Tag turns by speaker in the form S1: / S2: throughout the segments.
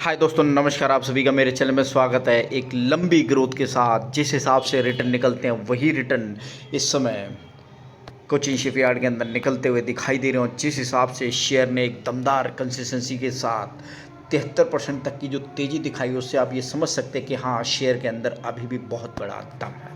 S1: हाय दोस्तों, नमस्कार। आप सभी का मेरे चैनल में स्वागत है। एक लंबी ग्रोथ के साथ जिस हिसाब से रिटर्न निकलते हैं वही रिटर्न इस समय कोचिन शिपयार्ड के अंदर निकलते हुए दिखाई दे रहे हो। जिस हिसाब से शेयर ने एक दमदार कंसिस्टेंसी के साथ 73% तक की जो तेज़ी दिखाई, उससे आप ये समझ सकते हैं कि हाँ, शेयर के अंदर अभी भी बहुत बड़ा दम है।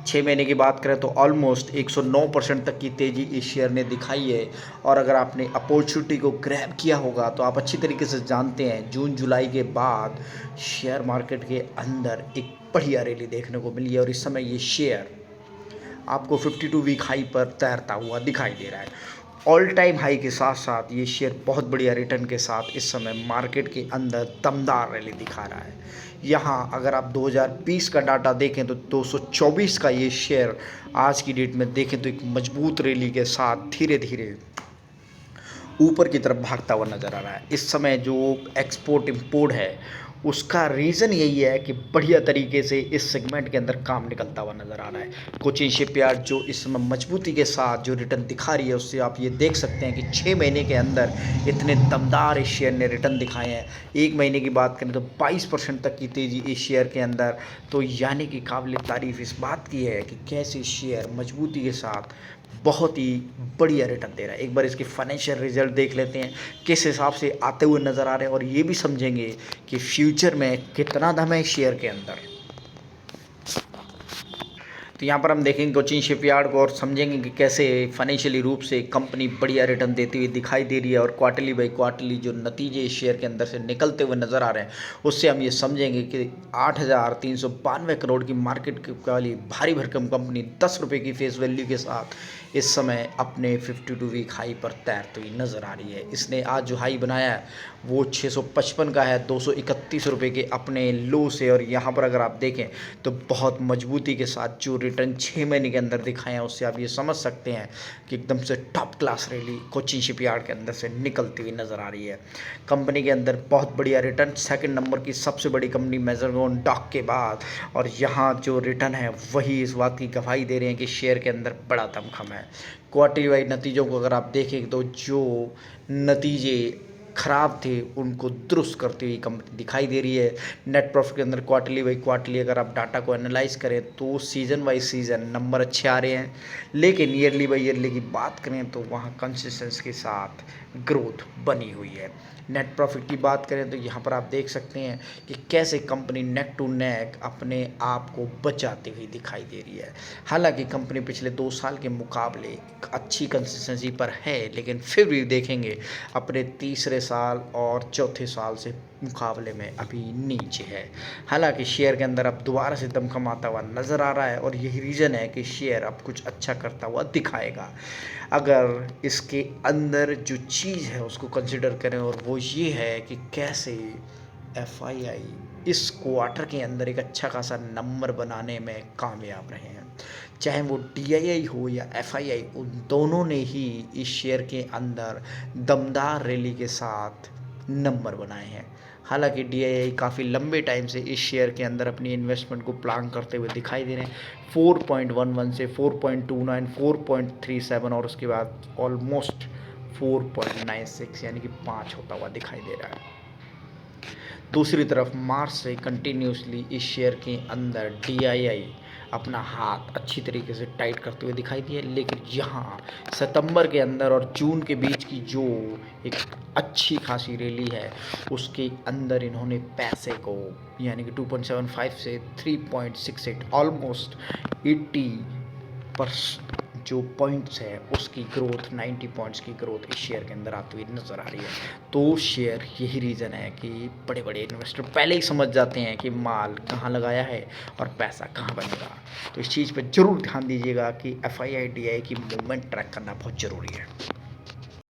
S1: 6 महीने की बात करें तो ऑलमोस्ट 109% तक की तेज़ी इस शेयर ने दिखाई है। और अगर आपने अपॉर्चुनिटी को ग्रैब किया होगा तो आप अच्छी तरीके से जानते हैं, जून जुलाई के बाद शेयर मार्केट के अंदर एक बढ़िया रैली देखने को मिली है। और इस समय ये शेयर आपको 52 वीक हाई पर तैरता हुआ दिखाई दे रहा है। ऑल टाइम हाई के साथ साथ ये शेयर बहुत बढ़िया रिटर्न के साथ इस समय मार्केट के अंदर दमदार रैली दिखा रहा है। यहाँ अगर आप 2020 का डाटा देखें तो 224 का ये शेयर आज की डेट में देखें तो एक मजबूत रैली के साथ धीरे धीरे ऊपर की तरफ भागता हुआ नज़र आ रहा है। इस समय जो एक्सपोर्ट इंपोर्ट है उसका रीज़न यही है कि बढ़िया तरीके से इस सेगमेंट के अंदर काम निकलता हुआ नज़र आ रहा है। कोचिन शिपयार्ड जो इस समय मजबूती के साथ जो रिटर्न दिखा रही है, उससे आप ये देख सकते हैं कि 6 महीने के अंदर इतने दमदार इस शेयर ने रिटर्न दिखाए हैं। 1 महीने की बात करें तो 22% तक की तेज़ी इस शेयर के अंदर, तो यानी कि काबिल तारीफ़ इस बात की है कि कैसे शेयर मजबूती के साथ बहुत ही बढ़िया रिटर्न दे रहा है। एक बार इसके फाइनेंशियल रिजल्ट देख लेते हैं किस हिसाब से आते हुए नज़र आ रहे हैं, और ये भी समझेंगे कि फ्यूचर में कितना दम है शेयर के अंदर। तो यहाँ पर हम देखेंगे कोचिन शिपयार्ड को और समझेंगे कि कैसे फाइनेंशियली रूप से कंपनी बढ़िया रिटर्न देती हुई दिखाई दे रही है। और क्वार्टरली बाई क्वार्टरली जो नतीजे इस शेयर के अंदर से निकलते हुए नज़र आ रहे हैं, उससे हम ये समझेंगे कि 8,392 करोड़ की मार्केट वाली भारी भरकम कंपनी 10 रुपये की फेस वैल्यू के साथ इस समय अपने 52 वीक हाई पर तैरती हुई नज़र आ रही है। इसने आज जो हाई बनाया है वो 655 का है, 231 रुपये के अपने लो से। और यहाँ पर अगर आप देखें तो बहुत मजबूती के साथ जो रिटर्न 6 महीने के अंदर दिखाए हैं, उससे आप ये समझ सकते हैं कि एकदम से top class rally Cochin shipyard के अंदर से निकलती हुई नज़र आ रही है। कंपनी के अंदर बहुत बढ़िया रिटर्न, सेकंड नंबर की सबसे बड़ी कंपनी मैज़रगोन डॉक के बाद। और यहाँ जो रिटर्न है वही इस बात की गवाही दे रहे हैं कि शेयर के अंदर बड़ा दमखम है। क्वार्टरली वाइज नतीजों को अगर आप देखें तो जो नतीजे ख़राब थे उनको दुरुस्त करती हुई कंपनी दिखाई दे रही है। नेट प्रॉफिट के अंदर क्वार्टरली बाई क्वार्टरली अगर आप डाटा को एनालाइज करें तो सीज़न बाई सीज़न नंबर अच्छे आ रहे हैं, लेकिन ईयरली बाई ईयरली की बात करें तो वहाँ कंसिस्टेंसी के साथ ग्रोथ बनी हुई है। नेट प्रॉफिट की बात करें तो यहाँ पर आप देख सकते हैं कि कैसे कंपनी नेक टू नेक अपने आप को बचाती हुई दिखाई दे रही है। हालांकि कंपनी पिछले 2 साल के मुकाबले एक अच्छी कंसिस्टेंसी पर है, लेकिन फिर भी देखेंगे अपने तीसरे साल और चौथे साल से मुकाबले में अभी नीचे है। हालांकि शेयर के अंदर अब दोबारा से दमखम आता हुआ नज़र आ रहा है, और यही रीज़न है कि शेयर अब कुछ अच्छा करता हुआ दिखाएगा। अगर इसके अंदर जो चीज़ है उसको कंसिडर करें, और वो ये है कि कैसे एफआईआई इस क्वार्टर के अंदर एक अच्छा खासा नंबर बनाने में कामयाब रहे हैं। चाहे वो डीआईआई हो या एफआईआई, उन दोनों ने ही इस शेयर के अंदर दमदार रैली के साथ नंबर बनाए हैं। हालांकि डीआईआई काफ़ी लंबे टाइम से इस शेयर के अंदर अपनी इन्वेस्टमेंट को प्लान करते हुए दिखाई दे रहे हैं। 4.11 से 4.29, 4.37 और उसके बाद ऑलमोस्ट 4.96 यानी कि 5 होता हुआ दिखाई दे रहा है। दूसरी तरफ मार्च से कंटिन्यूसली इस शेयर के अंदर डीआईआई अपना हाथ अच्छी तरीके से टाइट करते हुए दिखाई दिए, लेकिन यहाँ सितंबर के अंदर और जून के बीच की जो एक अच्छी खासी रैली है उसके अंदर इन्होंने पैसे को यानी कि 2.75 से 3.68 ऑलमोस्ट 80 जो पॉइंट्स है उसकी ग्रोथ, 90 पॉइंट्स की ग्रोथ इस शेयर के अंदर आती हुई नज़र आ रही है। तो शेयर यही रीज़न है कि बड़े बड़े इन्वेस्टर पहले ही समझ जाते हैं कि माल कहाँ लगाया है और पैसा कहाँ बनेगा। तो इस चीज़ पर ज़रूर ध्यान दीजिएगा कि एफआईआई डीआई की मूवमेंट ट्रैक करना बहुत ज़रूरी है।